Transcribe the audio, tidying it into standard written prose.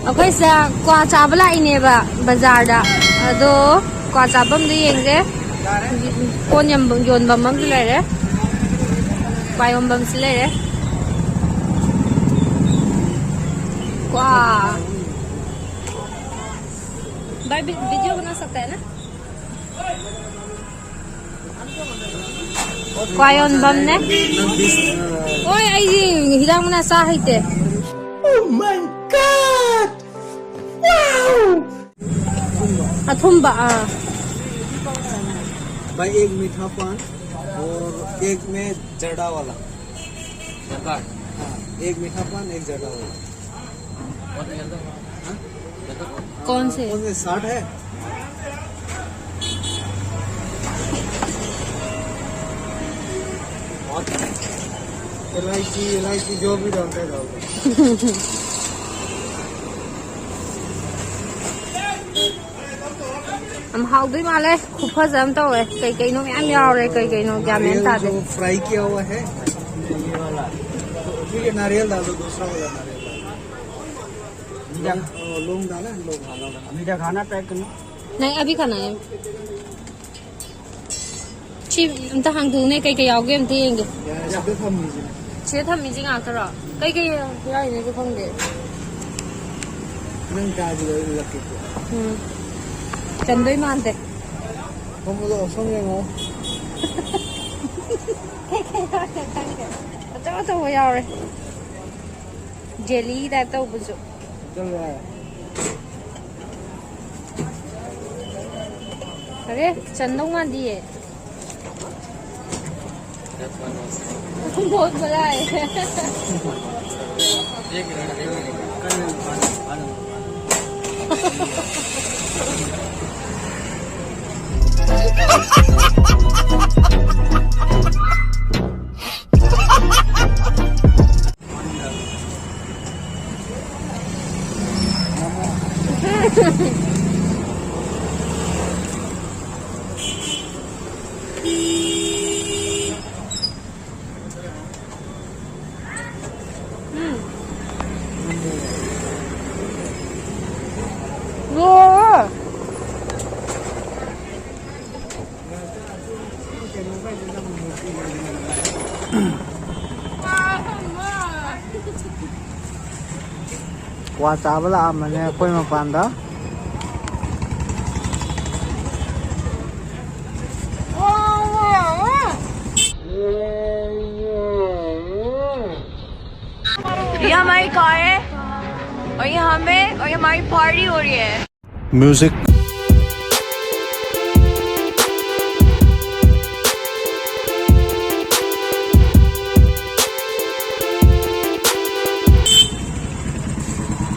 Okay sa kwa chabla ineba bazar da ado kwa chabam de yengse kon yam yon bam bam le re kwa yom bam le re kwa भाई video बना सकता है ना क्वायन बम ने ओए आई हिरांग मना साहित्य Oh my God! Wow! अथुम्बा भाई एक मीठा पान और एक में जड़ा वाला हाँ, एक मीठा पान एक जड़ा वाला कौन से 60 है इलायची जो भी डालते हैं डालते हम हाउदी माले खूब फजम तो है कई नो मैम यार रे कई नो क्या मैं था दे फ्राई किया हुआ है ये वाला ठीक है नारियल डालो दूसरा वाला नारियल लोग डाला लोग मीठा खाना पैक करना नहीं अभी खाना है ची हम तो हांग दूने कई आओगे हम देंगे चे थम मिजिंग आकर कई यार इन्हें को फोन दे नंग काज लगे चंदोई मानते हम लोग समझे हो तो वो यार जेली रहता है बुझो चल रहा है अरे चंदों मान दिए बहुत बड़ा है qua chả là mà nè quay mà bàn đó ये हमारी कार है और ये हमें और ये हमारी पार्टी हो रही है म्यूजिक